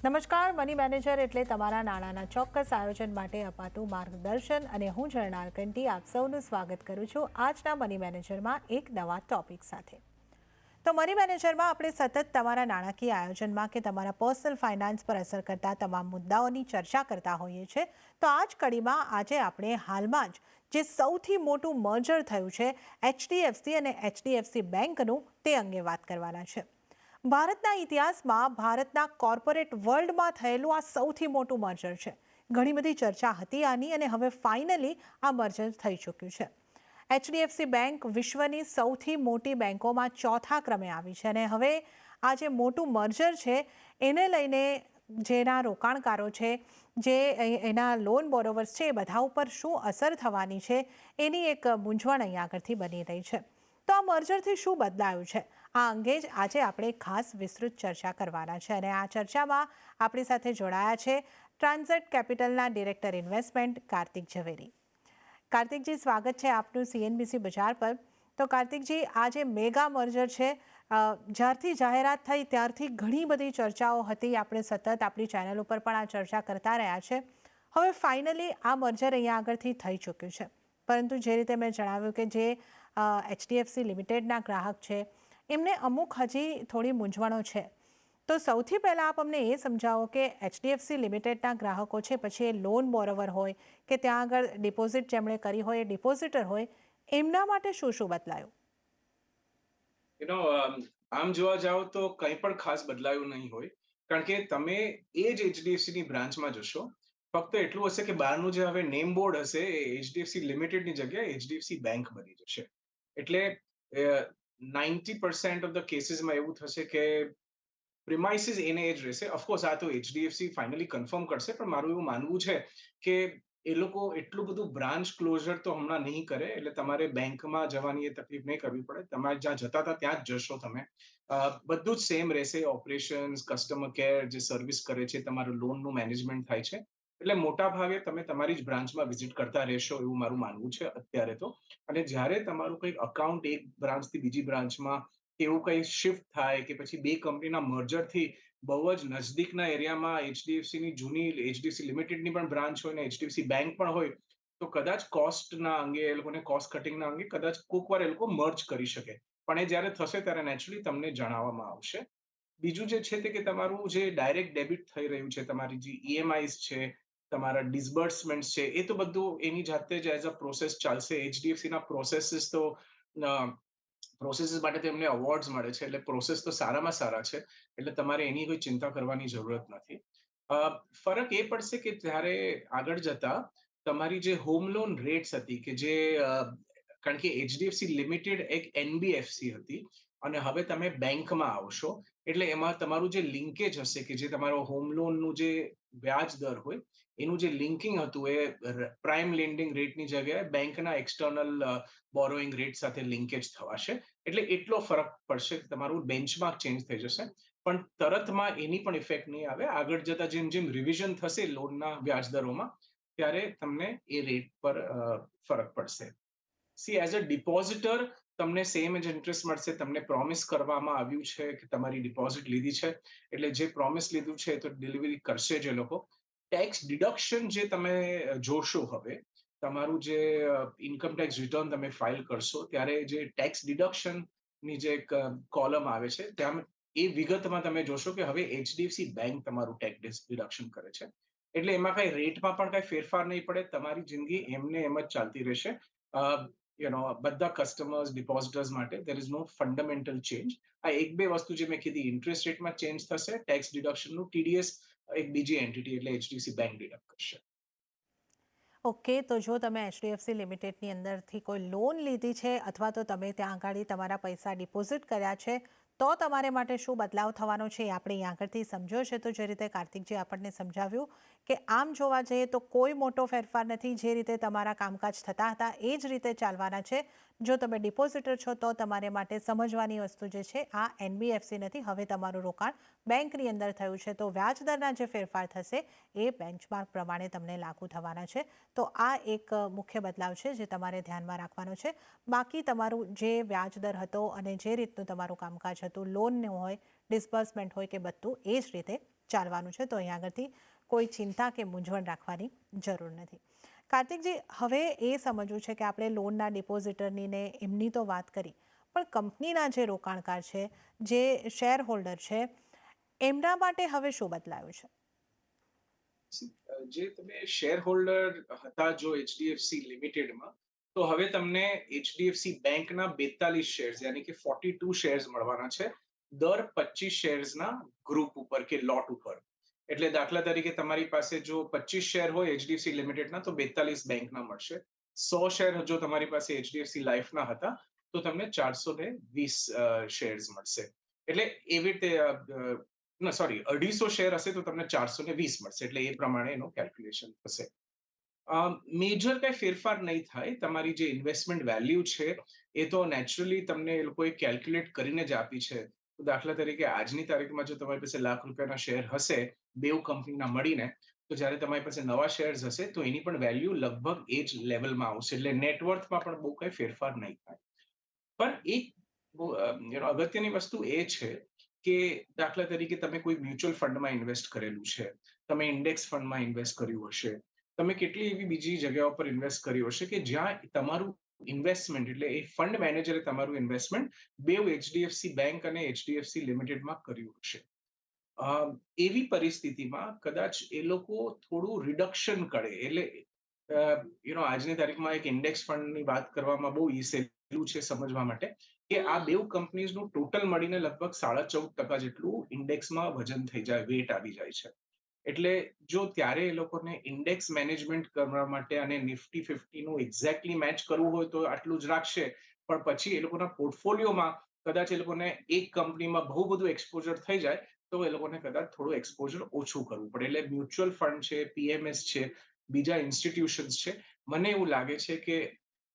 નમસ્કાર, money manager એટલે તમારા નાણાંના ચોક્કસ આયોજન માટે અપાતું માર્ગદર્શન અને હું જર્નાલ કંટી આપ સૌનું સ્વાગત કરું છું આજના મની મેનેજરમાં એક નવા ટોપિક સાથે। તો મની મેનેજરમાં આપણે સતત તમારા નાણાકીય આયોજનમાં કે તમારા પર્સનલ ફાઇનાન્સ પર અસર કરતા તમામ મુદ્દાઓની ચર્ચા કરતા હોઈએ છીએ। તો આ જ કડીમાં આજે આપણે હાલમાં જ જે સૌથી મોટું મર્જર થયું છે એચડીએફસી અને એચડીએફસી બેંકનું તે અંગે વાત કરવાના છે। ભારતના ઇતિહાસમાં ભારતના કોર્પોરેટ વર્લ્ડમાં થયેલું આ સૌથી મોટું મર્જર છે। ઘણી બધી ચર્ચા હતી આની અને હવે ફાઇનલી આ મર્જર થઈ ચૂક્યું છે। એચડીએફસી બેંક વિશ્વની સૌથી મોટી બેંકોમાં ચોથા ક્રમે આવી છે અને હવે આ જે મોટું મર્જર છે એને લઈને જેના રોકાણકારો છે, જે એના લોન બોરોવર્સ છે, એ બધા ઉપર શું અસર થવાની છે એની એક મૂંઝવણ અહીંયા આગળથી બની રહી છે। તો આ મર્જરથી શું બદલાયું છે આ અંગે જ આજે આપણે ખાસ વિસ્તૃત ચર્ચા કરવાના છે અને આ ચર્ચામાં આપણી સાથે જોડાયા છે ટ્રાન્ઝેક્ટ કેપિટલના ડિરેક્ટર ઇન્વેસ્ટમેન્ટ કાર્તિક ઝવેરી। કાર્તિકજી, સ્વાગત છે આપનું સીએનબીસી બજાર પર। તો કાર્તિકજી, આ જે મેગા મર્જર છે, જ્યારથી જાહેરાત થઈ ત્યારથી ઘણી બધી ચર્ચાઓ હતી, આપણે સતત આપણી ચેનલ ઉપર પણ આ ચર્ચા કરતા રહ્યા છે। હવે ફાઇનલી આ મર્જર અહીંયા આગળથી થઈ ચૂક્યું છે, પરંતુ જે રીતે મેં જણાવ્યું કે જે એચડીએફસી લિમિટેડના ગ્રાહક છે એમને અમુક હજી થોડી મૂંઝવણો છે। તો સૌથી પહેલાં આપ અમને એ સમજાવો કે એચડીએફસી લિમિટેડના ગ્રાહકો છે, પછી એ લોન બોરોવર હોય કે ત્યાં આગળ ડિપોઝિટ જેમણે કરી હોય એ ડિપોઝિટર હોય, એમના માટે શું શું બદલાયું? યુ નો આમ જોવા જાઓ તો કંઈ પણ ખાસ બદલાયું નહીં હોય. કારણ કે તમે એ જ એચડીએફસીની બ્રાન્ચમાં જશો. ફક્ત એટલું હશે કે બહારનું જે હવે નેમ બોર્ડ હશે એ એચડીએફસી લિમિટેડની જગ્યાએ એચડીએફસી બેંક બની જશે. એટલે 90% ઓફ ધ કેસીસમાં એવું થશે કે પ્રિમાઇસીસ એને એ જ રહેશે. ઓફકોર્સ આ તો એચડીએફસી ફાઇનલી કન્ફર્મ કરશે, પણ મારું એવું માનવું છે કે એ લોકો એટલું બધું બ્રાન્ચ ક્લોઝર તો હમણાં નહીં કરે, એટલે તમારે બેંકમાં જવાની એ તકલીફ નહીં કરવી પડે. તમારે જ્યાં જતા હતા ત્યાં જ જશો તમે. બધું જ સેમ રહેશે. ઓપરેશન્સ, કસ્ટમર કેર જે સર્વિસ કરે છે, તમારું લોનનું મેનેજમેન્ટ થાય છે. એટલે મોટા ભાગે તમે તમારી જ બ્રાન્ચમાં વિઝિટ કરતા રહેશો એવું મારું માનવું છે અત્યારે તો। અને જ્યારે તમારું કંઈક અકાઉન્ટ એક બ્રાન્ચથી બીજી બ્રાન્ચમાં એવું કંઈ શિફ્ટ થાય કે પછી બે કંપનીના મર્જરથી બહુ જ નજદીકના એરિયામાં એચડીએફસીની જૂની એચડીએફસી લિમિટેડની પણ બ્રાન્ચ હોય ને એચડીએફસી બેંક પણ હોય, તો કદાચ કોસ્ટના અંગે એ લોકોને કોસ્ટ કટિંગના અંગે કદાચ કોક વાર એ લોકો મર્જ કરી શકે। પણ એ જ્યારે થશે ત્યારે નેચરલી તમને જણાવવામાં આવશે। બીજું જે છે તે કે તમારું જે ડાયરેક્ટ ડેબિટ થઈ રહ્યું છે, તમારી જે ઈએમઆઈસ છે, તમારા ડિસબર્સમેન્ટ છે, એ તો બધું એની જાતે જ એઝ અ પ્રોસેસ ચાલશે। એચડીએફસીના પ્રોસેસીસ તો પ્રોસેસીસ માટે તો એમને અવોર્ડ્સ મળે છે, એટલે પ્રોસેસ તો સારામાં સારા છે, એટલે તમારે એની કોઈ ચિંતા કરવાની જરૂરત નથી। ફરક એ પડશે કે ત્યારે આગળ જતા તમારી જે હોમ લોન રેટ્સ હતી કે જે કારણ કે એચડીએફસી લિમિટેડ એક એનબીએફસી હતી અને હવે તમે બેંકમાં આવશો, એટલે એમાં તમારું જે લિંકેજ હશે કે જે તમારો હોમ લોનનું જે વ્યાજ દર હોય એનું જે લિંકિંગ હતું એ પ્રાઇમ લેન્ડિંગ રેટની જગ્યાએ બેંકના એક્સટર્નલ બોરોઈંગ રેટ સાથે લિંકેજ થવાશે। એટલે એટલો ફરક પડશે, તમારું બેન્ચમાર્ક ચેન્જ થઈ જશે। પણ તરતમાં એની પણ ઇફેક્ટ નહીં આવે। આગળ જતા જેમ જેમ રિવિઝન થશે લોનના વ્યાજ દરોમાં, ત્યારે તમને એ રેટ પર ફરક પડશે। સી એઝ અ ડિપોઝિટર તમને સેમ જ ઇન્ટરેસ્ટ મળશે। તમને પ્રોમિસ કરવામાં આવ્યું છે કે તમારી ડિપોઝિટ લીધી છે, એટલે જે પ્રોમિસ લીધું છે એ તો ડિલિવરી કરશે જ એ લોકો। ટેક્સ ડિડક્શન જે તમે જોશો હવે, તમારું જે ઇન્કમ ટેક્સ રિટર્ન તમે ફાઇલ કરશો ત્યારે જે ટેક્સ ડિડક્શનની જે એક કોલમ આવે છે ત્યાં એ વિગતમાં તમે જોશો કે હવે એચડીએફસી બેંક તમારું ટેક્સ ડિડક્શન કરે છે। એટલે એમાં કઈ રેટમાં પણ કઈ ફેરફાર નહીં પડે, તમારી જિંદગી એમને એમ જ ચાલતી રહેશે। બધા કસ્ટમર્સ, ડિપોઝિટર્સ માટે there is no fundamental change. આ એક બે વસ્તુ જે મેં કીધી, ઇન્ટરેસ્ટ રેટમાં ચેન્જ થશે, ટેક્સ ડિડક્શનનું ટીડીએસ એક બીજી એન્ટિટી એટલે એચડીએફસી બેંક ડિડક્ટ કરશે। ઓકે, તો જો તમે એચડીએફસી લિમિટેડની અંદરથી કોઈ લોન લીધી છે અથવા તો તમે ત્યાં આગળ તમારા પૈસા ડિપોઝિટ કર્યા છે, તો તમારે માટે શું બદલાવ થવાનો છે એ આપણે અહીં આગળથી સમજ્યો છે। તો જે રીતે કાર્તિકજી આપણને સમજાવ્યું કે આમ જોવા જઈએ તો કોઈ મોટો ફેરફાર નથી, જે રીતે તમારા કામકાજ થતા હતા એ જ રીતે ચાલવાના છે। જો તમે ડિપોઝિટર છો તો તમારે માટે સમજવાની વસ્તુ જે છે આ એનબીએફસી નથી, હવે તમારું રોકાણ બેંકની અંદર થયું છે, તો વ્યાજદરના જે ફેરફાર થશે એ બેન્ચમાર્ક પ્રમાણે તમને લાગુ થવાના છે। તો આ એક મુખ્ય બદલાવ છે જે તમારે ધ્યાનમાં રાખવાનો છે। બાકી તમારું જે વ્યાજદર હતો અને જે રીતનું તમારું કામકાજ હતું, લોનનું હોય, ડિસ્બર્સમેન્ટ હોય કે બધું એ જ રીતે ચાલવાનું છે, તો અહીંયા આગળથી કોઈ ચિંતા કે મૂંઝવણ રાખવાની જરૂર નથી. કાર્તિકજી, હવે એ સમજવું છે કે આપણે લોનના ડિપોઝિટરની ને એમની તો વાત કરી, પણ કંપનીના જે રોકાણકાર છે, જે શેર હોલ્ડર છે, એમના માટે હવે શું બદલાયું છે? જે તમે શેર હોલ્ડર હતા જો એચડીએફસી લિમિટેડમાં, તો હવે તમને એચડીએફસી બેંકના 42 શેર્સ યાની કે 42 શેર્સ મળવાના છે દર 25 શેર્સના ગ્રુપ ઉપર કે લોટ ઉપર. એટલે દાખલા તરીકે તમારી પાસે જો 25 શેર હોય એચડીએફસી લિમિટેડના, તો 42 બેંકના મળશે. 100 શેર જો તમારી પાસે એચડીએફસી લાઈફના હતા, તો તમને 420 શેર્સ મળશે. એટલે એવી રીતે ના સોરી 250 શેર હશે તો તમને 420 મળશે, એટલે એ પ્રમાણે એનું કેલ્ક્યુલેશન થશે. મેજર કઈ ફેરફાર નહીં થાય. તમારી જે ઇન્વેસ્ટમેન્ટ વેલ્યુ છે એ તો નેચરલી તમને એ લોકોએ કેલ્ક્યુલેટ કરીને જ આપી છે. તો દાખલા તરીકે આજની તારીખમાં જો તમારી પાસે ₹1,00,000 શેર હશે બેવ કંપનીના મળીને, તો જ્યારે તમારી પાસે નવા શેર્સ હશે તો એની પણ વેલ્યુ લગભગ એ જ લેવલમાં આવશે. એટલે નેટવર્થમાં પણ બહુ કઈ ફેરફાર નહીં થાય. પણ એક અગત્યની વસ્તુ એ છે કે દાખલા તરીકે તમે કોઈ મ્યુચ્યુઅલ ફંડમાં ઇન્વેસ્ટ કરેલું છે, તમે ઇન્ડેક્સ ફંડમાં ઇન્વેસ્ટ કર્યું હશે, તમે કેટલી એવી બીજી જગ્યાઓ પર ઇન્વેસ્ટ કર્યું હશે કે જ્યાં તમારું ઇન્વેસ્ટમેન્ટ એટલે એ ફંડ મેનેજરે તમારું ઇન્વેસ્ટમેન્ટ બેવ એચડીએફસી બેંક અને એચડીએફસી લિમિટેડમાં કર્યું હશે. એવી પરિસ્થિતિમાં કદાચ એ લોકો થોડું રિડક્શન કરે. એટલે આજની તારીખમાં એક ઇન્ડેક્સ ફંડની વાત કરવામાં બહુ સહેલું છે સમજવા માટે કે આ બેવ કંપનીઝનું ટોટલ મળીને લગભગ 14.5% જેટલું ઇન્ડેક્સમાં વજન થઈ જાય, વેટ આવી જાય છે. એટલે જો ત્યારે એ લોકોને ઇન્ડેક્સ મેનેજમેન્ટ કરવા માટે અને નિફ્ટી 50 નું એક્ઝેક્ટલી મેચ કરવું હોય તો આટલું જ રાખશે, પણ પછી એ લોકોના પોર્ટફોલિયોમાં કદાચ એ લોકોને એક કંપનીમાં બહુ બધું એક્સપોઝર થઈ જાય, તો એ લોકોને કદાચ થોડું એક્સપોઝર ઓછું કરવું પડે. એટલે મ્યુચ્યુઅલ ફંડ છે, પીએમએસ છે, બીજા ઇન્સ્ટિટ્યુશન્સ છે, મને એવું લાગે છે કે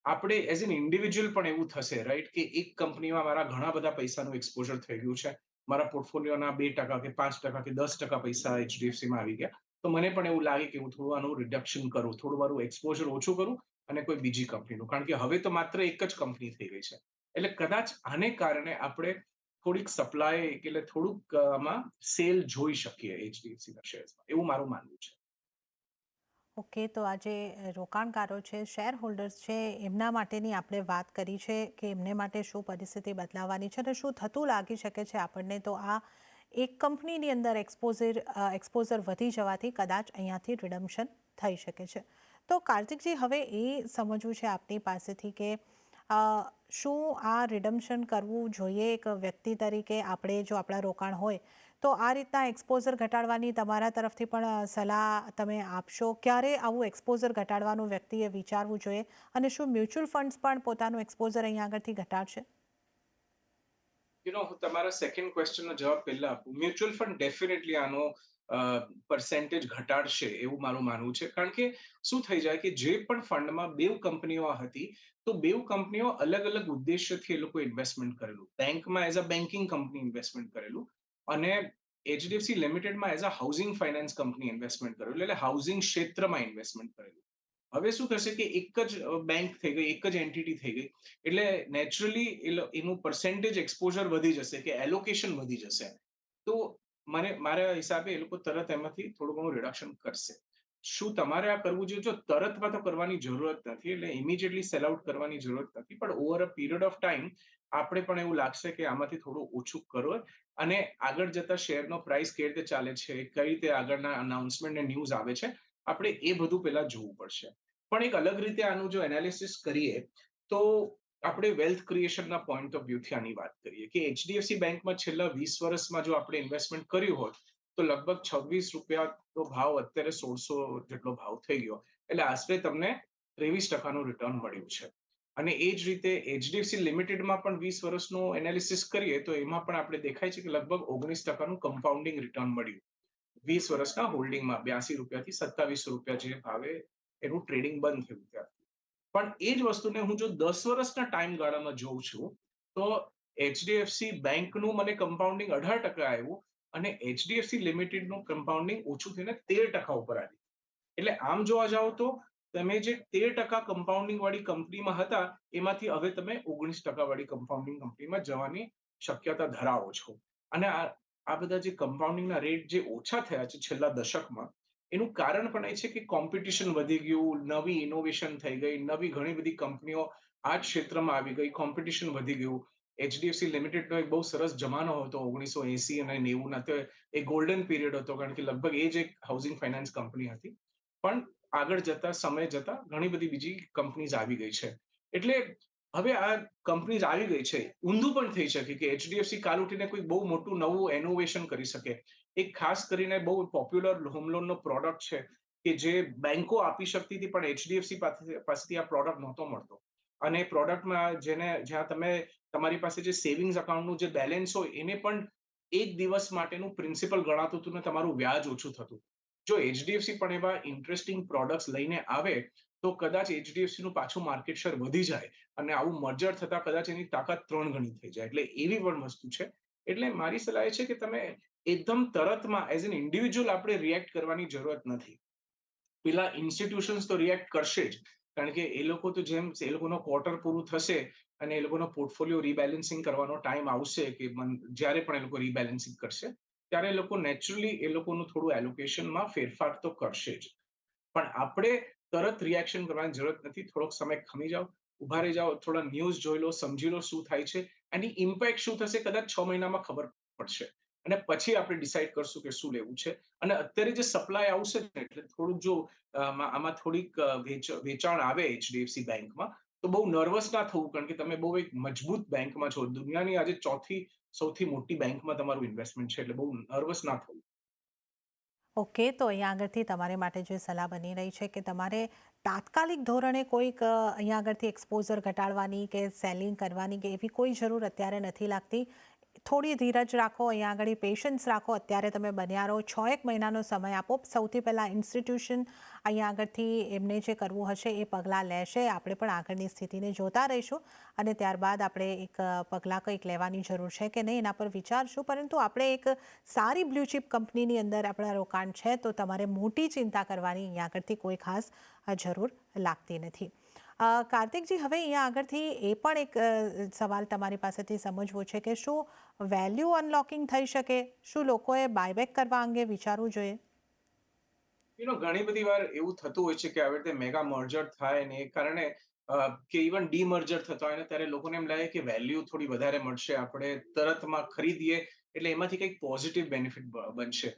આપણે એઝ એન ઇન્ડિવિજ્યુઅલ પણ એવું થશે, રાઈટ, કે એક કંપનીમાં મારા ઘણા બધા પૈસાનું એક્સપોઝર થઈ ગયું છે, મારા પોર્ટફોલિયોના 2% કે 5% કે 10% પૈસા એચડીએફસીમાં આવી ગયા, તો મને પણ એવું લાગે કે હું થોડું આનું રિડક્શન કરું, થોડું મારું એક્સપોઝર ઓછું કરું અને કોઈ બીજી કંપનીનું, કારણ કે હવે તો માત્ર એક જ કંપની થઈ ગઈ છે. એટલે કદાચ આને કારણે આપણે થોડીક સપ્લાય એટલે થોડુંક આમાં સેલ જોઈ શકીએ એચડીએફસીના શેર્સમાં, એવું મારું માનવું છે. ઓકે, તો આ જે રોકાણકારો છે, શેર હોલ્ડર્સ છે, એમના માટેની આપણે વાત કરી છે કે એમને માટે શું પરિસ્થિતિ બદલાવાની છે અને શું થતું લાગી શકે છે આપણને, તો આ એક કંપનીની અંદર એક્સપોઝર વધી જવાથી કદાચ અહીંયાથી રિડમ્શન થઈ શકે છે. તો કાર્તિકજી, હવે એ સમજવું છે આપની પાસેથી કે શું આ રિડમ્શન કરવું જોઈએ એક વ્યક્તિ તરીકે? આપણે જો આપણા રોકાણ હોય તો આ રીતના એક્સપોઝર ઘટાડવાની તમારા તરફથી પણ સલાહ તમે આપશો? ક્યારે આવું એક્સપોઝર ઘટાડવાનું વ્યક્તિએ વિચારવું જોઈએ અને શું મ્યુચ્યુઅલ ફંડ્સ પણ પોતાનું એક્સપોઝર અહીંયા આગળથી ઘટાડશે? હું તમારા સેકન્ડ ક્વેશ્ચનનો જવાબ પહેલા આપું. મ્યુચ્યુઅલ ફંડ ડેફિનેટલી આનો પર્સેન્ટેજ ઘટાડશે એવું મારું માનવું છે. કારણ કે શું થઈ જાય કે જે પણ ફંડમાં બેવ કંપનીઓ હતી, તો બેવ કંપનીઓ અલગ અલગ ઉદ્દેશ્યથી એ લોકો ઇન્વેસ્ટમેન્ટ કરેલું. બેંકમાં as a banking company investment કરેલું અને એચડીએફસી લિમિટેડમાં as a housing finance company investment કરેલું, એટલે હાઉસિંગ ક્ષેત્રમાં ઇન્વેસ્ટમેન્ટ કરેલું. હવે શું થશે કે એક જ બેંક થઈ ગઈ, એક જ એન્ટિટી થઈ ગઈ, એટલે નેચરલી એનું પર્સેન્ટેજ એક્સપોઝર વધી જશે કે એલોકેશન વધી જશે. તો મારા હિસાબે એ લોકો તરત એમાંથી થોડું ઘણું રિડક્શન કરશે. શું તમારે આ કરવું જોઈએ? જો તરતમાં તો કરવાની જરૂરત નથી, એટલે ઇમિડિયેટલી સેલ આઉટ કરવાની જરૂરત નથી, પણ over a period of time આપણે પણ એવું લાગશે કે આમાંથી થોડું ઓછું કરો અને આગળ જતા શેરનો પ્રાઇસ કેવી રીતે ચાલે છે, કઈ રીતે આગળના અનાઉન્સમેન્ટ અને ન્યૂઝ આવે છે, આપણે એ બધું પહેલા જોવું પડશે. પણ એક અલગ રીતે આનું જો એનાલિસિસ કરીએ તો આપણે વેલ્થ ક્રિએશનના પોઈન્ટ ઓફ વ્યૂથી આની વાત કરીએ કે એચડીએફસી બેંકમાં છેલ્લા 20 વર્ષમાં જો આપણે ઇન્વેસ્ટમેન્ટ કર્યું હોત, તો લગભગ ₹26 ભાવ, અત્યારે 1600 જેટલો ભાવ થઈ ગયો, એટલે આશરે તમને 23% રિટર્ન મળ્યું છે. અને એ જ રીતે એચડીએફસી લિમિટેડમાં પણ 20 વર્ષનું એનાલિસિસ કરીએ તો એમાં પણ આપણે દેખાય છે કે લગભગ 19%નું કમ્પાઉન્ડિંગ રિટર્ન મળ્યું 20 વર્ષના હોલ્ડિંગમાં, ₹82 થી ₹27 જે ભાવે એનું ટ્રેડિંગ બંધ થયું ત્યાં. પણ એ જ વસ્તુને હું જો 10 વર્ષના ટાઈમ ગાળામાં જોઉં છું, તો એચડીએફસી બેંકનું મને કમ્પાઉન્ડિંગ 18% આવ્યું અને એચડીએફસી લિમિટેડનું કમ્પાઉન્ડિંગ ઓછું થઈને 13% ઉપર આવ્યું. એટલે આમ જોવા જાઓ તો તમે જે 13% કમ્પાઉન્ડિંગ વાળી કંપનીમાં હતા, એમાંથી હવે તમે 19% વાળી કમ્પાઉન્ડિંગ કંપનીમાં જવાની શક્યતા ધરાવો છો. અને આ બધા જે કમ્પાઉન્ડિંગના રેટ જે ઓછા થયા છે છેલ્લા દશકમાં, એનું કારણ પણ એ છે કે કોમ્પિટિશન વધી ગયું, નવી ઇનોવેશન થઈ ગઈ, નવી ઘણી બધી કંપનીઓ આ જ ક્ષેત્રમાં આવી ગઈ, કોમ્પિટિશન વધી ગયું. એચડીએફસી લિમિટેડનો એક બહુ સરસ જમાનો હતો 1980 અને 90ના. તો એ ગોલ્ડન પીરિયડ હતો, કારણ કે લગભગ એ જ એક હાઉસિંગ ફાઇનાન્સ કંપની હતી. પણ આગળ જતા, સમય જતા ઘણી બધી બીજી કંપનીઝ આવી ગઈ છે. એટલે હવે આ કંપનીઝ આવી ગઈ છે, ઊંધું પણ થઈ શકે કે એચડીએફસી કાલ ઉઠીને કોઈ બહુ મોટું નવું ઇનોવેશન કરી શકે. એક ખાસ કરીને બહુ પોપ્યુલર હોમ લોનનો પ્રોડક્ટ છે કે જે બેંકો આપી શકતી હતી, પણ એચડીએફસી પાસેથી આ પ્રોડક્ટ નહોતો મળતો. અને પ્રોડક્ટમાં જ્યાં તમે તમારી પાસે જે સેવિંગ્સ અકાઉન્ટનું જે બેલેન્સ હોય એને પણ એક દિવસ માટેનું પ્રિન્સિપલ ગણાતું હતું ને તમારું વ્યાજ ઓછું થતું. જો એચડીએફસી પણ એવા ઇન્ટરેસ્ટિંગ પ્રોડક્ટ્સ લઈને આવે, તો કદાચ એચડીએફસી નું પાછું માર્કેટ શેર વધી જાય અને આવું મર્જર થતા કદાચ એની તાકાત 3 ગણી થઈ જાય. એટલે એવી પણ વસ્તુ છે. એટલે મારી સલાહ એ છે કે તમે એકદમ તરતમાં એઝ એન ઇન્ડિવિજ્યુઅલ આપણે રિએક્ટ કરવાની જરૂરત નથી. પેલા ઇન્સ્ટિટ્યુશન્સ તો રિએક્ટ કરશે જ, કારણ કે એ લોકો તો જેમ એ લોકોનો ક્વાર્ટર પૂરું થશે અને એ લોકોનો પોર્ટફોલિયો રીબેલેન્સિંગ કરવાનો ટાઈમ આવશે કે જ્યારે પણ એ લોકો રીબેલેન્સિંગ કરશે, ત્યારે એ લોકો નેચરલી એ લોકોનું થોડું એલોકેશનમાં ફેરફાર તો કરશે જ. પણ આપણે તરત રિએક્શન કરવાની જરૂરત નથી. થોડોક સમય ખમી જાઓ, ઉભા રહી જાઓ, થોડા ન્યૂઝ જોઈ લો, સમજી લો શું થાય છે, એની ઇમ્પેક્ટ શું થશે કદાચ 6 મહિનામાં ખબર પડશે. અને પછી આપણે ડિસાઈડ કરશું કે શું લેવું છે. અને અત્યારે જે સપ્લાય આવશે ને, એટલે થોડુંક જો આમાં થોડીક વેચાણ આવે એચડીએફસી બેંકમાં, તો બહુ નર્વસ ના થવું, કારણ કે તમે બહુ એક મજબૂત બેંકમાં છો. દુનિયાની આજે ચોથી સૌથી મોટી બેંકમાં તમારું ઇન્વેસ્ટમેન્ટ છે, એટલે બહુ નર્વસ ના થવું. ઓકે, તો અહીંયા આગળથી તમારે માટે જે સલાહ બની રહી છે કે તમારે તાત્કાલિક ધોરણે કોઈક અહીંયા આગળથી એક્સપોઝર ઘટાડવાની કે સેલિંગ કરવાની કે એવી કોઈ જરૂર અત્યારે નથી લાગતી. થોડી ધીરજ રાખો, અહીંયા આગળ પેશન્સ રાખો. અત્યારે તમે બન્યા રહો, 6-1 મહિનાનો સમય આપો. સૌથી પહેલાં ઇન્સ્ટિટ્યુશન અહીંયા આગળથી એમને જે કરવું હશે એ પગલાં લેશે. આપણે પણ આગળની સ્થિતિને જોતા રહીશું અને ત્યારબાદ આપણે એક પગલાં કંઈક લેવાની જરૂર છે કે નહીં એના પર વિચારશું. પરંતુ આપણે એક સારી બ્લ્યુચિપ કંપનીની અંદર આપણા રોકાણ છે, તો તમારે મોટી ચિંતા કરવાની અહીંયા આગળથી કોઈ ખાસ જરૂર લાગતી નથી. કાર્તિકજી, હવે અહીંયા આગળથી એ પણ એક સવાલ તમારી પાસેથી સમજવો છે કે શું વેલ્યુ અનલોકિંગ થઈ શકે? શું લોકોએ બાયબેક કરવા અંગે વિચારવું જોઈએ? ઘણી બધી વાર એવું થતું હોય છે કે આવી રીતે મેગા મર્જર થાય ને એ કારણે કે ઇવન ડીમર્જર થતા હોય ને, ત્યારે લોકોને એમ લાગે કે વેલ્યુ થોડી વધારે મળશે, આપણે તરતમાં ખરીદીએ એટલે એમાંથી કંઈક પોઝિટિવ બેનિફિટ બનશે.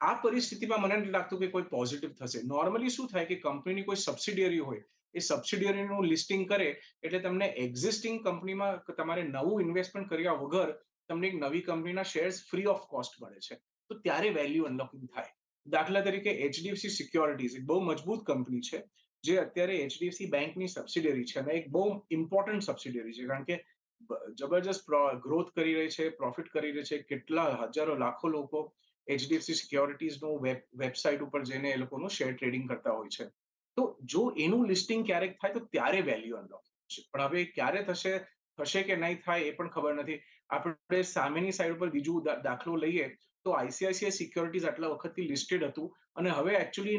આ પરિસ્થિતિમાં મને નથી લાગતું કે કોઈ પોઝિટિવ થશે. નોર્મલી શું થાય કે કંપનીની કોઈ સબસિડિયરી હોય, એ સબસિડિયરીનું લિસ્ટિંગ કરે એટલે તમને એક્ઝિસ્ટિંગ કંપનીમાં તમારે નવું ઇન્વેસ્ટમેન્ટ કર્યા વગર તમને એક નવી કંપનીના શેર્સ ફ્રી ઓફ કોસ્ટ મળે છે. તો ત્યારે વેલ્યુ અનલોકિંગ થાય. દાખલા તરીકે એચડીએફસી સિક્યોરિટીઝ એક બહુ મજબૂત કંપની છે, જે અત્યારે એચડીએફસી બેંકની સબસિડિયરી છે અને એક બહુ ઇમ્પોર્ટન્ટ સબસિડિયરી છે, કારણ કે જબરજસ્ત ગ્રોથ કરી રહી છે, પ્રોફિટ કરી રહી છે. કેટલા હજારો લાખો લોકો એચડીએફસી સિક્યોરિટીઝનું વેબસાઇટ ઉપર જઈને એ લોકોનું શેર ટ્રેડિંગ કરતા હોય છે. તો જો એનું લિસ્ટિંગ ક્યારેક થાય તો ત્યારે વેલ્યુ અનલોક છે. પણ હવે ક્યારે થશે, થશે કે નહીં થાય એ પણ ખબર નથી. આપણે સામેની સાઈડ ઉપર બીજું દાખલો લઈએ, તો આઈસીઆઈસીઆઈ સિક્યોરિટીઝ આટલા વખતથી લિસ્ટેડ હતું અને હવે એકચ્યુઅલી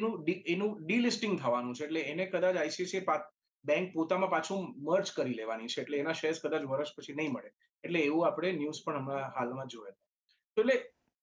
એનું ડીલિસ્ટિંગ થવાનું છે. એટલે એને કદાચ આઈસીઆઈસીઆઈ બેંક પોતામાં પાછું મર્જ કરી લેવાની છે. એટલે એના શેર્સ કદાચ વર્ષ પછી નહીં મળે. એટલે એવું આપણે ન્યૂઝ પણ હમણાં હાલમાં જોયા. તો એટલે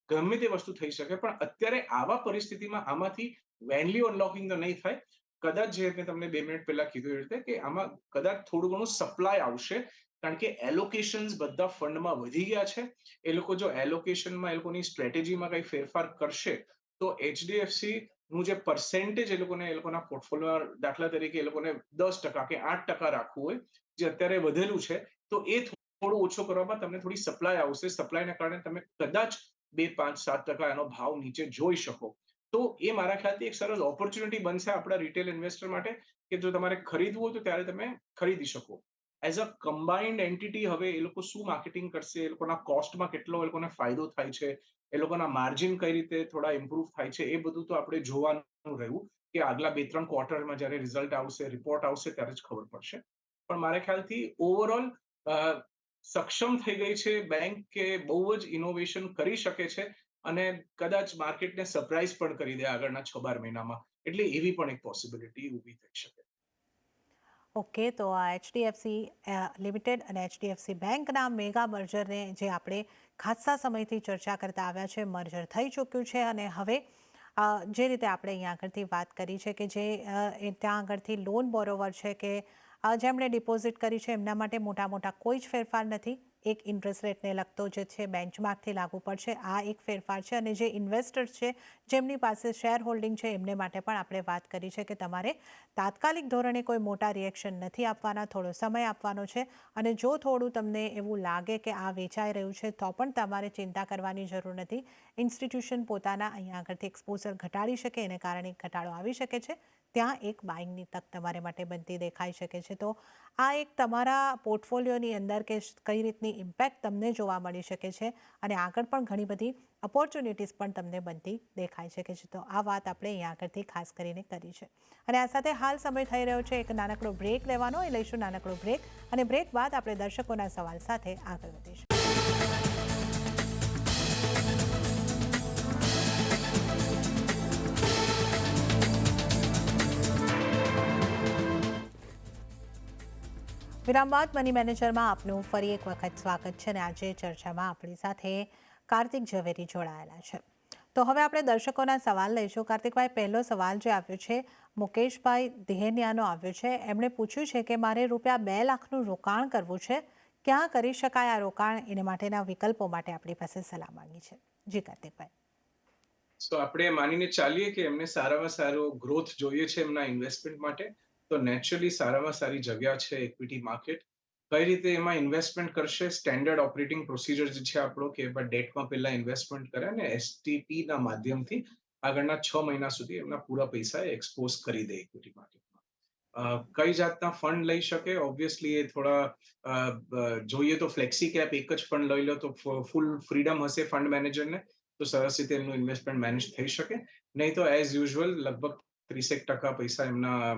ગમે તે વસ્તુ થઈ શકે, પણ અત્યારે આવા પરિસ્થિતિમાં આમાંથી વેલ્યુ અનલોકિંગ તો નહીં થાય. કદાચ જે મેં તમને 2 મિનિટ પહેલા કીધું એ રીતે કે આમાં કદાચ થોડું ઘણું સપ્લાય આવશે, કારણ કે એલોકેશન્સ બધા ફંડમાં વધી ગયા છે. એ લોકો જો એલોકેશનમાં એ લોકોની સ્ટ્રેટેજીમાં કંઈ ફેરફાર કરશે, તો એચડીએફસી નું જે પર્સેન્ટેજ એ લોકોના પોર્ટફોલિયો, દાખલા તરીકે એ લોકોને 10% કે 8% રાખવું હોય, જે અત્યારે વધેલું છે, તો એ થોડું ઓછો કરવામાં તમને થોડી સપ્લાય આવશે. સપ્લાયના કારણે તમે કદાચ 2, 5, 7% એનો ભાવ નીચે જોઈ શકો. તો એ મારા ખ્યાલથી એક સરસ ઓપોર્ચ્યુનિટી બનશે આપણા રિટેલ ઇન્વેસ્ટર માટે, કે જો તમારે ખરીદવું હોય તો ત્યારે તમે ખરીદી શકો. એઝ અ કમ્બાઇન્ડ એન્ટિટી હવે એ લોકો શું માર્કેટિંગ કરશે, એ લોકોના કોસ્ટમાં કેટલો એ લોકોને ફાયદો થાય છે, એ લોકોના માર્જિન કઈ રીતે થોડા ઇમ્પ્રુવ થાય છે, એ બધું તો આપણે જોવાનું રહ્યું કે આગલા 2-3 ક્વાર્ટરમાં જ્યારે રિઝલ્ટ આવશે, રિપોર્ટ આવશે, ત્યારે જ ખબર પડશે. પણ મારા ખ્યાલથી ઓવરઓલ સક્ષમ થઈ ગઈ છે બેંક કે બહુ જ ઇનોવેશન કરી શકે છે અને કદાચ માર્કેટને સરપ્રાઈઝ પણ કરી દે આગળના 6-12 મહિનામાં. એટલે એવી પણ એક પોસિબિલિટી ઊભી થઈ શકે. ઓકે, તો આ એચડીએફસી લિમિટેડ અને એચડીએફસી બેંકના મેગા મર્જરને જે આપણે ખાસ્સા સમયથી ચર્ચા કરતા આવ્યા છે, મર્જર થઈ ચૂક્યું છે અને હવે જે રીતે આપણે અહીંયા આગળથી વાત કરી છે કે જે ત્યાં આગળથી લોન બોરોવર છે કે જેમણે ડિપોઝિટ કરી છે એમના માટે મોટા મોટા કોઈ જ ફેરફાર નથી. એક ઇન્ટરેસ્ટ રેટને લગતો જે છે બેન્ચમાર્કથી લાગુ પડશે, આ એક ફેરફાર છે. અને જે ઇન્વેસ્ટર્સ છે જેમની પાસે શેર હોલ્ડિંગ છે એમને માટે પણ આપણે વાત કરી છે કે તમારે તાત્કાલિક ધોરણે કોઈ મોટા રિએક્શન નથી આપવાના, થોડો સમય આપવાનો છે. અને જો થોડું તમને એવું લાગે કે આ વેચાઈ રહ્યું છે તો પણ તમારે ચિંતા કરવાની જરૂર નથી. ઇન્સ્ટિટ્યુશન પોતાના અહીંયા આગળથી એક્સપોઝર ઘટાડી શકે, એને કારણે ઘટાડો આવી શકે છે. ત્યાં એક બાઇંગની તક તમારે માટે બનતી દેખાઈ શકે છે. તો આ એક તમારા પોર્ટફોલિયોની અંદર કે કઈ રીતની ઇમ્પેક્ટ તમને જોવા મળી શકે છે અને આગળ પણ ઘણી બધી ઓપોર્ચ્યુનિટીઝ પણ તમને બનતી દેખાઈ શકે છે. તો આ વાત આપણે અહીંયા આગળથી ખાસ કરીને કરી છે. અને આ સાથે હાલ સમય થઈ રહ્યો છે એક નાનકડો બ્રેક લેવાનો, એ લઈશું નાનકડો બ્રેક. અને બ્રેક બાદ આપણે દર્શકોના સવાલ સાથે આગળ વધીશું. વિરામ બાદ મની મેનેજરમાં આપનું ફરી એક વખત સ્વાગત છે. અને આજે ચર્ચામાં આપણી સાથે કાર્તિક ઝવેરી જોડાયેલા છે. તો હવે આપણે દર્શકોના સવાલ લઈશું. કાર્તિકભાઈ, પહેલો સવાલ જે આવ્યો છે મુકેશભાઈ દેહનિયાનો આવ્યો છે. એમણે પૂછ્યું છે કે મારે ₹2 લાખનું રોકાણ કરવું છે, ક્યાં કરી શકાય આ રોકાણ? એને માટેના વિકલ્પો માટે આપણી પાસે સલાહ માંગી છે. જી કાર્તિકભાઈ. તો આપણે માનીને ચાલીએ કે એમને સારામાં સારો ગ્રોથ જોઈએ છે એમના ઇન્વેસ્ટમેન્ટ માટે, તો નેચરલી સારામાં સારી જગ્યા છે ઇક્વિટી માર્કેટ. કઈ રીતે એમાં ઇન્વેસ્ટમેન્ટ કરશે? સ્ટેન્ડર્ડ ઓપરેટિંગ પ્રોસિજર જે છે આપણો, કે એમાં ડેટમાં પહેલા ઇન્વેસ્ટમેન્ટ કરે અને એસટીપી ના માધ્યમથી આગળના 6 મહિના સુધી એમના પૂરા પૈસા એક્સપોઝ કરી દે ઇક્વિટી માર્કેટમાં. કઈ જાતના ફંડ લઈ શકે? ઓબ્વિયસલી એ થોડા જોઈએ તો ફ્લેક્સી કેપ એક જ ફંડ લઈ લો તો ફૂલ ફ્રીડમ હશે ફંડ મેનેજરને, તો સરસ રીતે એમનું ઇન્વેસ્ટમેન્ટ મેનેજ થઈ શકે. નહીં તો એઝ યુઝ્યુઅલ લગભગ 30% પૈસા એમના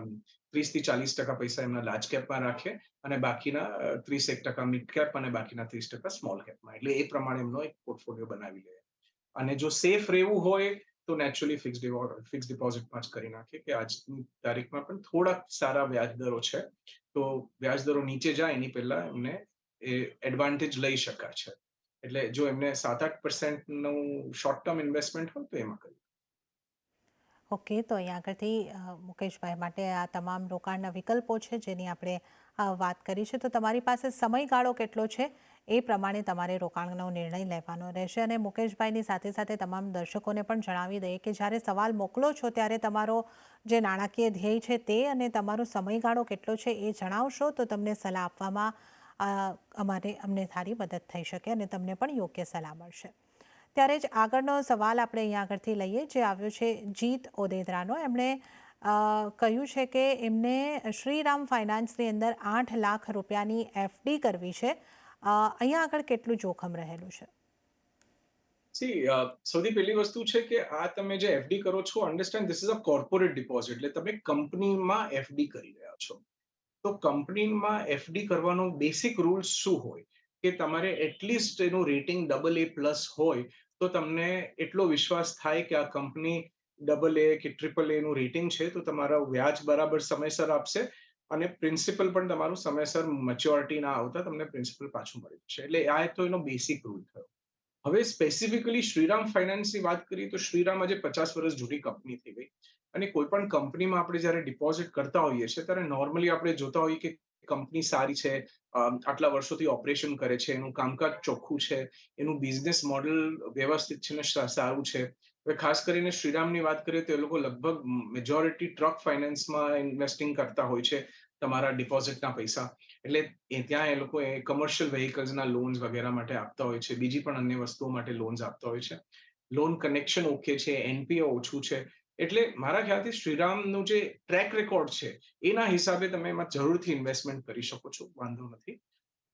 30 થી 40% પૈસા એમના લાર્જ કેપમાં રાખે અને બાકીના 30% મિડ કેપ અને બાકીના 30% સ્મોલ કેપમાં. એટલે એ પ્રમાણે એમનો એક પોર્ટફોલિયો બનાવી લે. અને જો સેફ રહેવું હોય તો નેચરલી ફિક્સ ડિપોઝિટમાં જ કરી નાખે, કે આજની તારીખમાં પણ થોડાક સારા વ્યાજ દરો છે, તો વ્યાજ દરો નીચે જાય એની પહેલા એમને એ એડવાન્ટેજ લઈ શકાય છે. એટલે જો એમને 7-8% શોર્ટ ટર્મ ઇન્વેસ્ટમેન્ટ હોય તો એમાં કરી. ઓકે, તો અહીંયા આગળથી મુકેશભાઈ માટે આ તમામ રોકાણના વિકલ્પો છે જેની આપણે વાત કરી છે. તો તમારી પાસે સમયગાળો કેટલો છે એ પ્રમાણે તમારે રોકાણનો નિર્ણય લેવાનો રહેશે. અને મુકેશભાઈની સાથે સાથે તમામ દર્શકોને પણ જણાવી દઈએ કે જ્યારે સવાલ મોકલો છો ત્યારે તમારો જે નાણાકીય ધ્યેય છે તે અને તમારો સમયગાળો કેટલો છે એ જણાવશો તો તમને સલાહ આપવામાં અમને સારી મદદ થઈ શકે અને તમને પણ યોગ્ય સલાહ મળશે. ત્યારે જ આગળનો સવાલ આપણે અહીંયા આગળથી લઈએ, જે આવ્યો છે જીત ઓદેદરાનો. એમણે કહ્યું છે કે એમને શ્રીરામ ફાઇનાન્સની અંદર ₹8 લાખ એફડી કરવી છે. અહીંયા આગળ કેટલું જોખમ રહેલું છે? સૌથી પહેલી વસ્તુ છે કે આ તમે જે એફડી કરો છો, understand this is a corporate deposit, એટલે તમે કંપનીમાં એફડી કરી રહ્યા છો. તો કંપનીમાં એફડી કરવાનો બેસિક રૂલ્સ શું હોય કે તમારે એટલીસ્ટ એનું રેટિંગ AA+ હોય તો તમને એટલો વિશ્વાસ થાય કે આ કંપની AA કે ટ્રિપલ એ નું રેટિંગ છે, તો તમારા વ્યાજ બરાબર સમયસર આપશે અને પ્રિન્સિપલ પણ તમારું સમયસર મેચ્યોરિટી ના આવતા તમને પ્રિન્સિપલ પાછું મળી જશે. એટલે આ તો એનો બેસિક રૂલ થયો. હવે સ્પેસિફિકલી શ્રીરામ ફાઇનાન્સની વાત કરીએ તો શ્રીરામ આજે 50 વર્ષ જૂની કંપની થઈ ગઈ. અને કોઈ પણ કંપનીમાં આપણે જ્યારે ડિપોઝિટ કરતા હોઈએ છીએ ત્યારે નોર્મલી આપણે જોતા હોઈએ કે કંપની સારી છે, આટલા વર્ષોથી ઓપરેશન કરે છે, એનું કામકાજ ચોખ્ખું છે, એનું બિઝનેસ મોડલ વ્યવસ્થિત છે ને સારું છે. હવે ખાસ કરીને શ્રીરામની વાત કરીએ તો એ લોકો લગભગ મેજોરિટી ટ્રક ફાઇનાન્સમાં ઇન્વેસ્ટિંગ કરતા હોય છે તમારા ડિપોઝિટના પૈસા. એટલે ત્યાં એ લોકો કમર્શિયલ વ્હીકલ્સના લોન્સ વગેરે માટે આપતા હોય છે, બીજી પણ અન્ય વસ્તુઓ માટે લોન્સ આપતા હોય છે. લોન કનેક્શન ઓકે છે, એનપીએ ઓછું છે. એટલે મારા ખ્યાલથી શ્રીરામનું જે ટ્રેક રેકોર્ડ છે એના હિસાબે તમે એમાં જરૂરથી ઇન્વેસ્ટમેન્ટ કરી શકો છો, વાંધો નથી.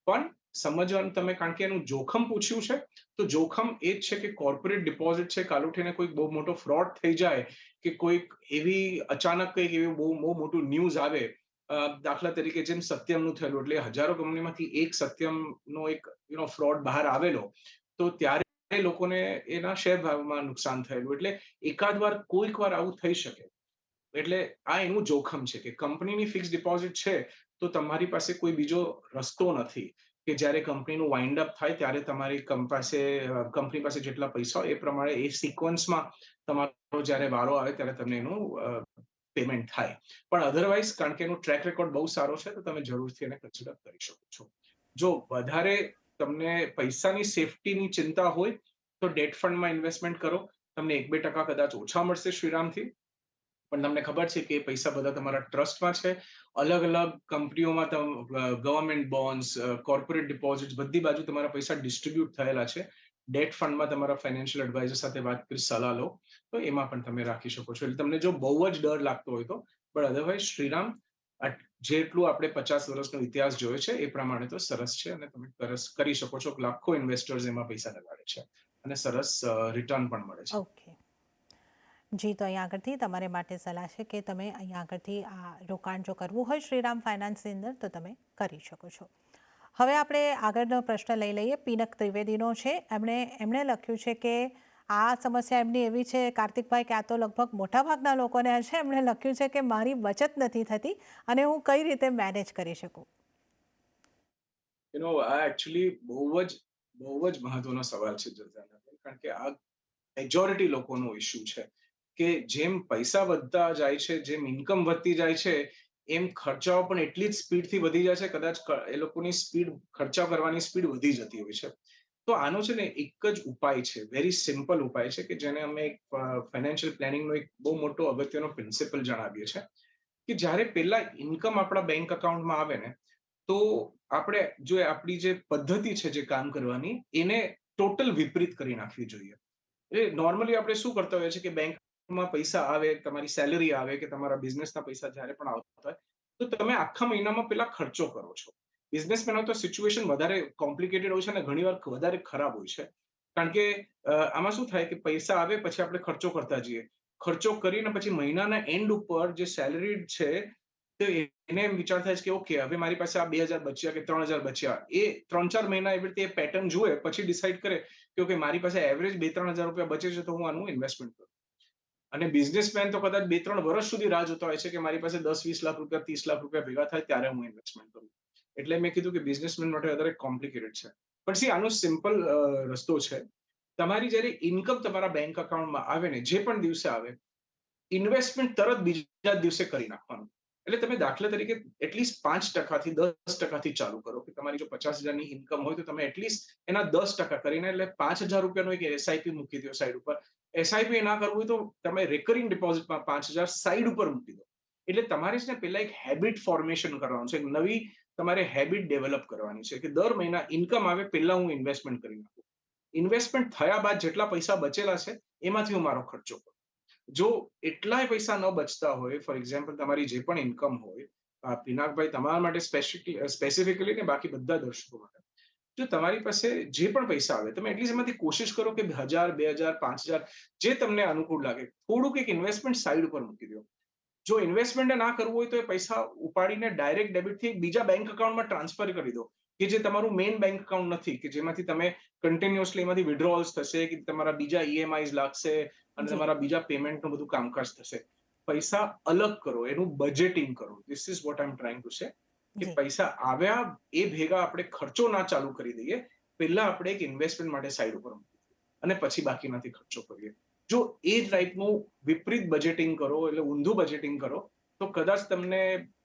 પણ સમજવાનું તમે, કારણ કે એનું જોખમ પૂછ્યું છે, તો જોખમ એ જ છે કે કોર્પોરેટ ડિપોઝિટ છે, કાલ ઉઠીને કોઈક બહુ મોટો ફ્રોડ થઈ જાય કે કોઈક એવી અચાનક કંઈક એવી બહુ મોટું ન્યૂઝ આવે, દાખલા તરીકે જેમ સત્યમનું થયેલું, એટલે હજારો કંપનીમાંથી એક સત્યમનો એક ફ્રોડ બહાર આવેલો, તો ત્યારે લોકોને એના શેર ભાવમાં નુકસાન થયેલું. એટલે એકાદ વાર કોઈક વાર આવું થઈ શકે. એટલે આ એનું જોખમ છે કે કંપનીની ફિક્સ ડિપોઝિટ છે તો તમારી પાસે કોઈ બીજો રસ્તો નથી કે જ્યારે કંપનીનું વાઇન્ડ અપ થાય ત્યારે તમારી કંપની પાસે જેટલા પૈસા હોય એ પ્રમાણે એ સિક્વન્સમાં તમારો જ્યારે વારો આવે ત્યારે તમને એનું પેમેન્ટ થાય. પણ અધરવાઇઝ કારણ કે એનો ટ્રેક રેકોર્ડ બહુ સારો છે તો તમે જરૂરથી એને કન્સિડર કરી શકો છો. જો વધારે તમને પૈસાની સેફટીની ચિંતા હોય તો ડેટ ફંડમાં ઇન્વેસ્ટમેન્ટ કરો. તમને 1-2% કદાચ ઓછા મળશે શ્રીરામથી, પણ તમને ખબર છે કે એ પૈસા બધા તમારા ટ્રસ્ટમાં છે. અલગ અલગ કંપનીઓમાં ગવર્મેન્ટ બોન્ડ્સ, કોર્પોરેટ ડિપોઝિટ્સ બધી બાજુ તમારા પૈસા ડિસ્ટ્રીબ્યુટ થયેલા છે. ડેટ ફંડમાં તમારા ફાઇનાન્શિયલ એડવાઇઝર સાથે વાત કરી સલાહ લો તો એમાં પણ તમે રાખી શકો છો. એટલે તમને જો બહુ જ ડર લાગતો હોય તો, પણ અધરવાઇઝ શ્રીરામ જેટલું આપણે 50 વર્ષનો ઇતિહાસ જોયો છે એ પ્રમાણે તો સરસ છે અને તમે કરી શકો છો. લાખો ઇન્વેસ્ટર્સ એમાં પૈસા લગાડે છે અને સરસ રિટર્ન પણ મળે છે. ઓકે. જી, તો અહીંયા આગળથી તમારે માટે સલાહ છે કે તમે અહીંયા આગળથી આ રોકાણ જો કરવું હોય શ્રીરામ ફાઇનાન્સની અંદર તો તમે કરી શકો છો. હવે આપણે આગળનો પ્રશ્ન લઈ લઈએ. પિનક ત્રિવેદીનો છે. એમણે લખ્યું છે કે આ સમસ્યા એમની એવી છે, કાર્તિકભાઈ, કે આ તો લગભગ મોટાભાગના લોકોને હશે. એમણે લખ્યું છે કે મારી બચત નથી થતી અને હું કઈ રીતે મેનેજ કરી શકું. આ એકચ્યુઅલી બહુ જ મહત્વનો સવાલ છે જર્જરભાઈ, કારણ કે આ મેજોરિટી લોકોનો ઇશ્યુ છે કે જેમ પૈસા વધતા જાય છે, જેમ ઇન્કમ વધતી જાય છે, એમ ખર્ચાઓ પણ એટલી જ સ્પીડથી વધી જાય છે. કદાચ એ લોકોની સ્પીડ, ખર્ચા કરવાની સ્પીડ વધી જતી હોય છે. તો આનો છે ને એક જ ઉપાય છે, વેરી સિમ્પલ ઉપાય છે કે જેને અમે ફાઇનાન્શિયલ પ્લાનિંગનો એક બહુ મોટો અગત્યનો પ્રિન્સિપલ જણાવીએ છીએ કે જ્યારે પહેલા ઇન્કમ આપણા બેંક અકાઉન્ટમાં આવે ને, તો આપણે જો આપણી જે પદ્ધતિ છે જે કામ કરવાની, એને ટોટલ વિપરીત કરી નાખવી જોઈએ. એ નોર્મલી આપણે શું કરતા હોઈએ છીએ કે બેંકમાં પૈસા આવે, તમારી સેલરી આવે કે તમારા બિઝનેસના પૈસા જ્યારે પણ આવતા હોય તો તમે આખા મહિનામાં પેલા ખર્ચો કરો છો. બિઝનેસમેનો તો સિચ્યુએશન વધારે કોમ્પ્લિકેટેડ હોય છે અને ઘણીવાર વધારે ખરાબ હોય છે. કારણ કે આમાં શું થાય કે પૈસા આવે પછી આપણે ખર્ચો કરતા જઈએ. ખર્ચો કરીને પછી મહિનાના એન્ડ ઉપર જે સેલરી છે તો એને એમ વિચાર થાય છે કે ઓકે, હવે મારી પાસે આ 2000 બચ્યા કે 3000 બચ્યા. એ 3-4 મહિના એવી રીતે પેટર્ન જુએ પછી ડિસાઈડ કરે કે ઓકે, મારી પાસે એવરેજ 2-3000 રૂપિયા બચે છે તો હું આનું ઇન્વેસ્ટમેન્ટ કરું. અને બિઝનેસમેન તો કદાચ 2-3 વર્ષ સુધી રાહ જોતા હોય છે કે મારી પાસે 10-20 લાખ રૂપિયા, 30 લાખ રૂપિયા ભેગા થાય ત્યારે હું ઇન્વેસ્ટમેન્ટ કરું. એટલે મેં કીધું કે બિઝનેસમેન માટે વધારે કોમ્પ્લિકેટેડ છે. પણ સી આનો સિમ્પલ રસ્તો છે. તમારી જ્યારે ઇન્કમ તમારા બેંક અકાઉન્ટમાં આવે ને, જે પણ દિવસે આવે, ઇન્વેસ્ટમેન્ટ તરત બીજા દિવસે કરી નાખવાનું. એટલે તમે દાખલા તરીકે એટલીસ્ટ 5% થી 10% ચાલુ કરો કે તમારી જો 50,000ની ઇન્કમ હોય તો તમે એટલીસ્ટ એના 10% કરીને, એટલે 5,000 રૂપિયાનો એક એસઆઈપી મૂકી દો સાઈડ ઉપર. એસઆઈપી ના કરવું હોય તો તમે રેકરિંગ ડિપોઝિટમાં 5,000 સાઈડ ઉપર મૂકી દો. એટલે તમારે છે ને પેલા એક હેબિટ ફોર્મેશન કરવાનું છે. એક નવી તમારે હેબિટ ડેવલપ કરવાની છે કે દર મહિના ઇન્કમ આવે પહેલા હું ઇન્વેસ્ટમેન્ટ કરી નાખું. ઇન્વેસ્ટમેન્ટ થયા બાદ જેટલા પૈસા બચેલા છે એમાંથી હું મારો ખર્ચો કરું. જો એટલાય પૈસા ન બચતા હોય, ફોર એક્ઝામ્પલ તમારી જે પણ ઇન્કમ હોય, પિનાકભાઈ તમારા માટે સ્પેસિફિકલી ને બાકી બધા દર્શકો માટે, જો તમારી પાસે જે પણ પૈસા આવે તમે એટલીસ્ટ એમાંથી કોશિશ કરો કે 1000, 2000, 5000 જે તમને અનુકૂળ લાગે થોડુંક એક ઇન્વેસ્ટમેન્ટ સાઈડ ઉપર મૂકી દો. જો ઇન્વેસ્ટમેન્ટ ના કરવું હોય તો એ પૈસા ઉપાડીને ડાયરેક્ટ ડેબિટથી એક બીજા બેંક અકાઉન્ટમાં ટ્રાન્સફર કરી દો કે જે તમારું મેઇન બેંક અકાઉન્ટ નથી, કે જેમાંથી તમે કન્ટિન્યુઅસલી એમાંથી વિડ્રોઅલ્સ થશે, કે તમારા બીજા ઈએમઆઈ લાગશે અને જી. તમારા બીજા પેમેન્ટનું બધું કામકાજ થશે. પૈસા અલગ કરો, એનું બજેટિંગ કરો. This is what I M trying to say કે જી. પૈસા આવ્યા એ ભેગા આપણે ખર્ચો ના ચાલુ કરી દઈએ. પહેલા આપણે એક ઇન્વેસ્ટમેન્ટ માટે સાઈડ ઉપર મૂકીએ અને પછી બાકીનાથી ખર્ચો કરીએ. જો એ જી. ટાઈપનું વિપરીત બજેટિંગ કરો, એટલે ઊંધું બજેટિંગ કરો, તો કદાચ તમને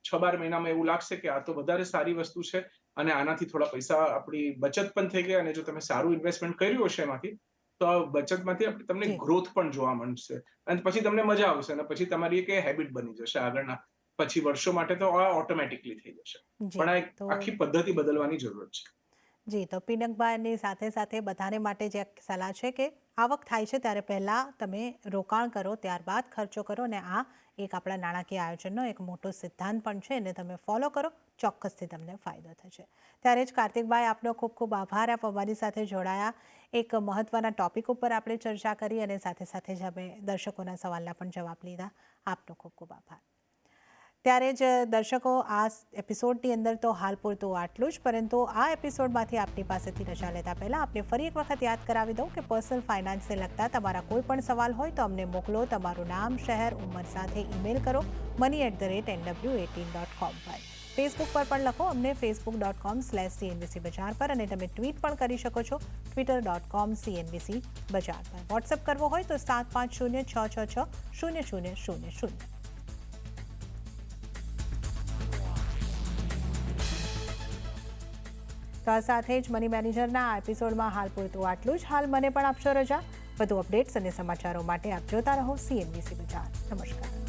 6-12 મહિનામાં એવું લાગશે કે આ તો વધારે સારી વસ્તુ છે અને આનાથી થોડા પૈસા આપણી બચત પણ થઈ ગયા, અને જો તમે સારું ઇન્વેસ્ટમેન્ટ કર્યું હશે એમાંથી તો આ બચતમાંથી તમને જી. ગ્રોથ પણ જોવા મળશે અને પછી તમને મજા આવશે અને પછી તમારી એક હેબિટ બની જશે આગળના પછી વર્ષો માટે, તો આ ઓટોમેટિકલી થઈ જશે. જી. પણ આ એક તો આખી પદ્ધતિ બદલવાની જરૂરત છે. જી, તો પિનકભાઈની સાથે સાથે બધાને માટે જે સલાહ છે કે આવક થાય છે ત્યારે પહેલાં તમે રોકાણ કરો, ત્યારબાદ ખર્ચો કરો, અને આ એક આપણા નાણાકીય આયોજનનો એક મોટો સિદ્ધાંત પણ છે, એને તમે ફોલો કરો, ચોક્કસથી તમને ફાયદો થશે. ત્યારે જ કાર્તિકભાઈ, આપનો ખૂબ ખૂબ આભાર. આપ અમારી સાથે જોડાયા, એક મહત્ત્વના ટોપિક ઉપર આપણે ચર્ચા કરી અને સાથે સાથે જ અમે દર્શકોના સવાલના પણ જવાબ લીધા. આપનો ખૂબ ખૂબ આભાર. ત્યારે જ દર્શકો આ એપિસોડની અંદર તો હાલ પૂરતું આટલું જ, પરંતુ આ એપિસોડમાંથી આપની પાસેથી રજા લેતા પહેલાં આપને ફરી એક વખત યાદ કરાવી દઉં કે પર્સનલ ફાઇનાન્સને લગતા તમારા કોઈ પણ સવાલ હોય તો અમને મોકલો. તમારું નામ, શહેર, ઉંમર સાથે ઈમેલ કરો money@nw18.com પર. ફેસબુક પર પણ લખો અમને facebook.com/CNBC બજાર પર, અને તમે ટ્વીટ પણ કરી શકો છો twitter.com/CNBC બજાર પર. વોટ્સઅપ કરવો હોય તો 7506660000. તો આ સાથે જ મની મેનેજરના આ એપિસોડમાં હાલ પૂરતું આટલું જ. હાલ મને પણ આપશો રજા. વધુ અપડેટ્સ અને સમાચારો માટે આપ જોતા રહો CNBC બજાર. નમસ્કાર.